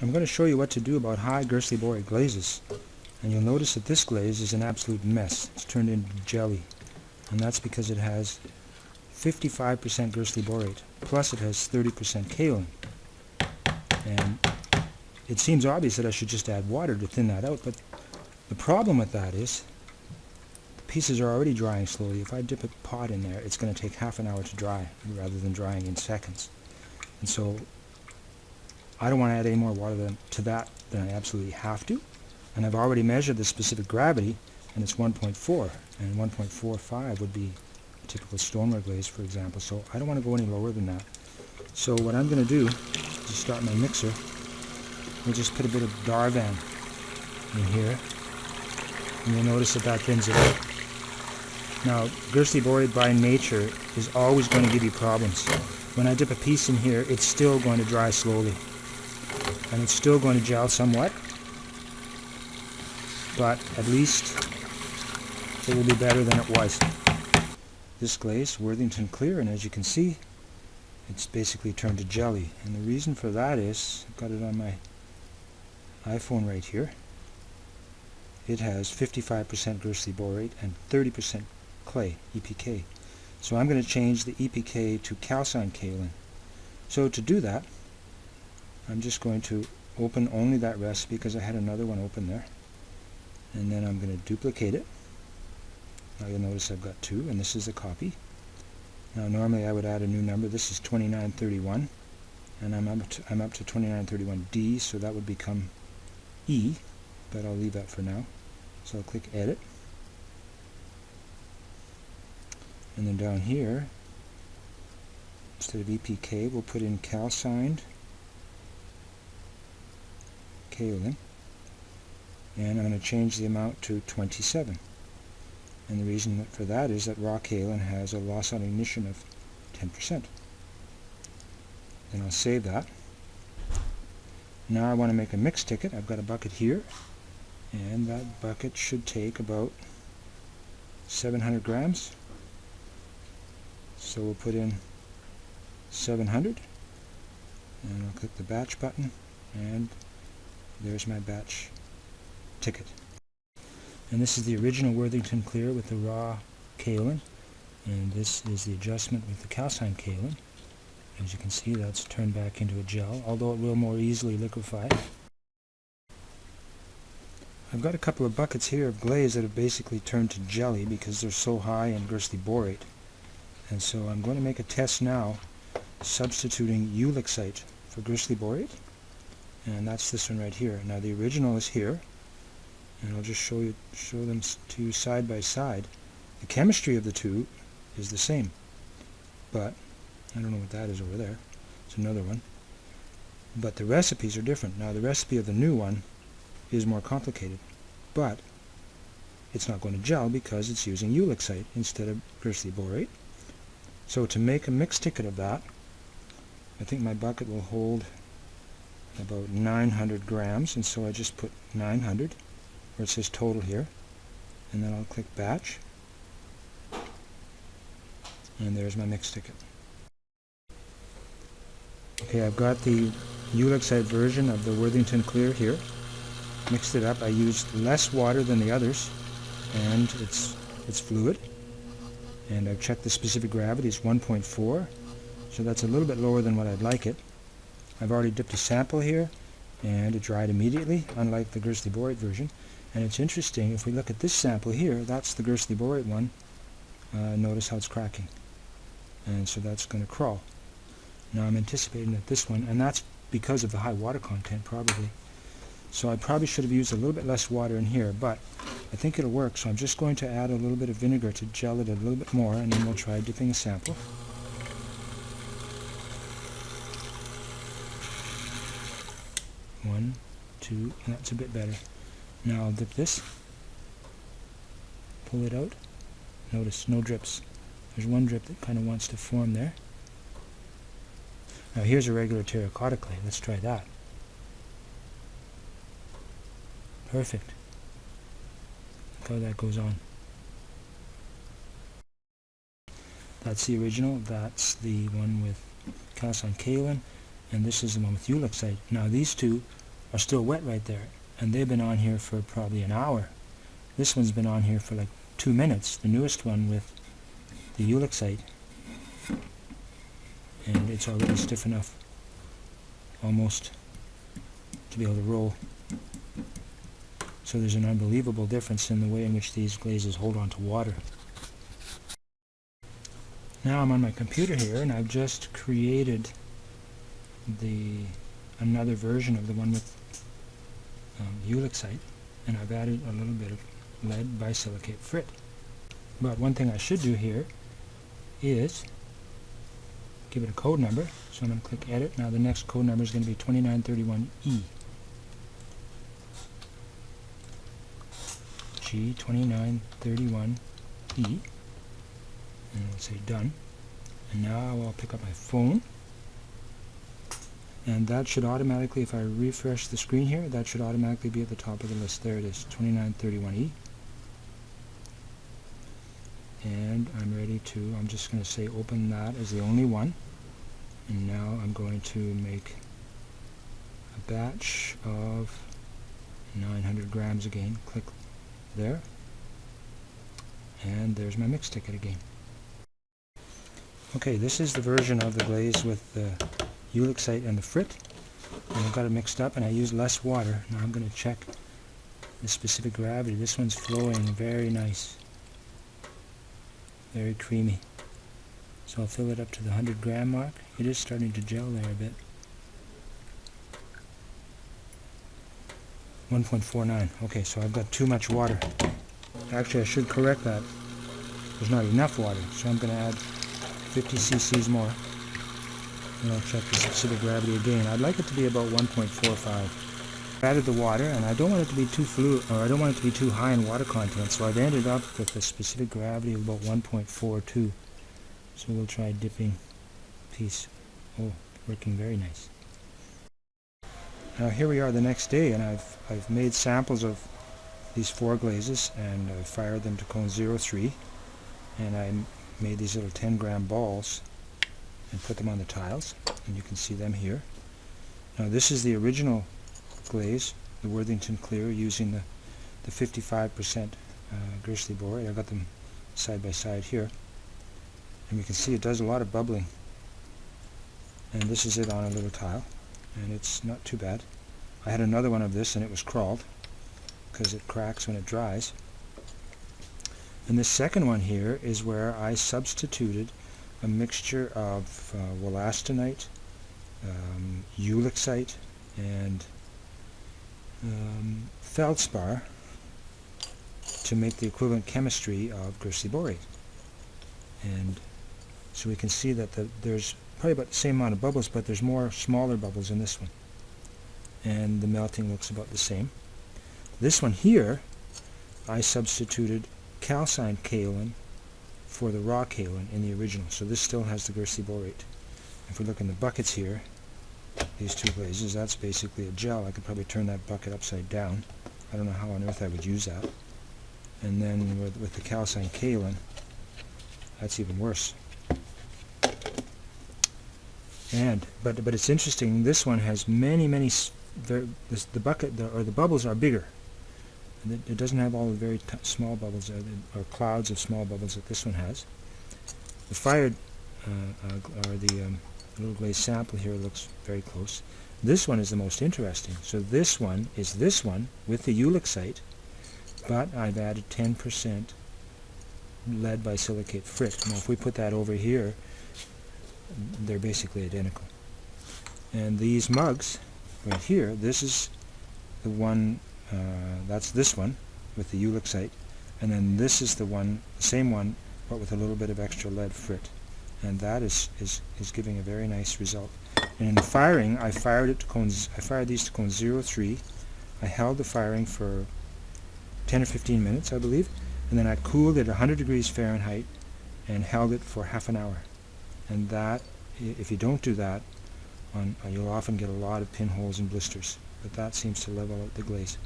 I'm going to show you what to do about Hyde Gerstley Borate glazes. And you'll notice that this glaze is an absolute mess. It's turned into jelly. And that's because it has 55% Gerstley Borate, plus it has 30% kaolin. And it seems obvious that I should just add water to thin that out, but the problem with that is the pieces are already drying slowly. If I dip a pot in there, it's going to take half an hour to dry rather than drying in seconds. And so I don't want to add any more water to that than I absolutely have to. And I've already measured the specific gravity, and it's 1.4, and 1.45 would be a typical stoneware glaze, for example. So I don't want to go any lower than that. So what I'm going to do to start my mixer, we'll just put a bit of Darvan in here, and you'll notice that that thins it out. Now, Gerstley Borate by nature is always going to give you problems. When I dip a piece in here, it's still going to dry slowly, and it's still going to gel somewhat, but at least it will be better than it was. This glaze, Worthington Clear, and as you can see, it's basically turned to jelly. And the reason for that is, I've got it on my iPhone right here. It has 55% Gerstley Borate and 30% clay, EPK. So I'm going to change the EPK to calcined kaolin. So to do that, I'm just going to open only that recipe because I had another one open there. And then I'm going to duplicate it. Now you'll notice I've got two, and this is a copy. Now normally I would add a new number. This is 2931, and I'm up to 2931D, so that would become E, but I'll leave that for now. So I'll click Edit, and then down here, instead of EPK, we'll put in calcined kaolin, and I'm going to change the amount to 27. And the reason for that is that raw kaolin has a loss on ignition of 10%. Then I'll save that. Now I want to make a mix ticket. I've got a bucket here, and that bucket should take about 700 grams. So we'll put in 700, and I'll click the batch button, and there's my batch ticket. And this is the original Worthington Clear with the raw kaolin, and this is the adjustment with the calcined kaolin. As you can see, that's turned back into a gel, although it will more easily liquefy. I've got a couple of buckets here of glaze that have basically turned to jelly because they're so high in Gerstley Borate. And so I'm going to make a test now substituting Ulexite for Gerstley Borate, and that's this one right here. Now the original is here, and I'll just show them to you side by side. The chemistry of the two is the same, but I don't know what that is over there. It's another one. But the recipes are different. Now the recipe of the new one is more complicated, but it's not going to gel because it's using Ulexite instead of Gerstley Borate. So to make a mixed ticket of that, I think my bucket will hold about 900 grams, and so I just put 900, where it says total here, and then I'll click batch, and there's my mixed ticket. Okay, I've got the Ulexite version of the Worthington Clear here. Mixed it up. I used less water than the others, and it's fluid. And I've checked the specific gravity. It's 1.4, so that's a little bit lower than what I'd like it. I've already dipped a sample here, and it dried immediately, unlike the Gerstley Borate version. And it's interesting, if we look at this sample here, that's the Gerstley Borate one. Notice how it's cracking. And so that's going to crawl. Now I'm anticipating that this one, and that's because of the high water content probably. So I probably should have used a little bit less water in here, but I think it'll work. So I'm just going to add a little bit of vinegar to gel it a little bit more, and then we'll try dipping a sample. One, two, and that's a bit better. Now I'll dip this, pull it out. Notice no drips. There's one drip that kind of wants to form there. Now here's a regular terracotta clay. Let's try that. Perfect. Look how that goes on. That's the original. That's the one with calcined kaolin, and this is the one with Ulexite. Now these two are still wet right there, and they've been on here for probably an hour. This one's been on here for like 2 minutes, the newest one with the Ulexite, and it's already stiff enough almost to be able to roll. So there's an unbelievable difference in the way in which these glazes hold on to water. Now I'm on my computer here, and I've just created another version of the one with Ulexite, and I've added a little bit of lead bisilicate frit. But one thing I should do here is give it a code number. So I'm going to click edit. Now the next code number is going to be 2931E. G2931E. And we'll say done. And now I'll pick up my phone. And that should automatically, if I refresh the screen here, that should automatically be at the top of the list. There it is, 2931E. And I'm ready to, I'm just going to say open that as the only one. And now I'm going to make a batch of 900 grams again. Click there. And there's my mix ticket again. Okay, this is the version of the glaze with the Ulexite and the frit. And I've got it mixed up, and I use less water. Now I'm going to check the specific gravity. This one's flowing very nice. Very creamy. So I'll fill it up to the 100 gram mark. It is starting to gel there a bit. 1.49. Okay, so I've got too much water. Actually, I should correct that. There's not enough water, so I'm going to add 50 cc's more. And I'll check the specific gravity again. I'd like it to be about 1.45. I've added the water, and I don't want it to be too fluid, or I don't want it to be too high in water content, so I've ended up with a specific gravity of about 1.42. So we'll try dipping piece. Oh, working very nice. Now here we are the next day, and I've made samples of these 4 glazes, and I fired them to cone 03, and I made these little 10 gram balls and put them on the tiles, and you can see them here. Now this is the original glaze, the Worthington Clear, using the 55% Gerstley borate. I've got them side by side here, and you can see it does a lot of bubbling. And this is it on a little tile, and it's not too bad. I had another one of this, and it was crawled because it cracks when it dries. And this second one here is where I substituted a mixture of wollastonite, Ulexite, and feldspar to make the equivalent chemistry of Gerstley borate. And so we can see that there's probably about the same amount of bubbles, but there's more smaller bubbles in this one. And the melting looks about the same. This one here, I substituted calcined kaolin for the raw kaolin in the original. So this still has the Gerstley borate. If we look in the buckets here, these 2 glazes, that's basically a gel. I could probably turn that bucket upside down. I don't know how on earth I would use that. And then with the calcined kaolin, that's even worse. But it's interesting. This one has many the bucket or the bubbles are bigger. It doesn't have all the very small bubbles or clouds of small bubbles that this one has. The fired or the little glaze sample here looks very close. This one is the most interesting. So this one is this one with the Ulexite, but I've added 10% lead bisilicate frit. Now if we put that over here, they're basically identical. And these mugs right here, this is the one, that's this one with the Ulexite, and then this is the one, the same one, but with a little bit of extra lead frit. And that is giving a very nice result. And in the firing, I fired these to cone 03. I held the firing for 10 or 15 minutes, I believe, and then I cooled it at 100 degrees Fahrenheit and held it for half an hour. And that, if you don't do that, you'll often get a lot of pinholes and blisters, but that seems to level out the glaze.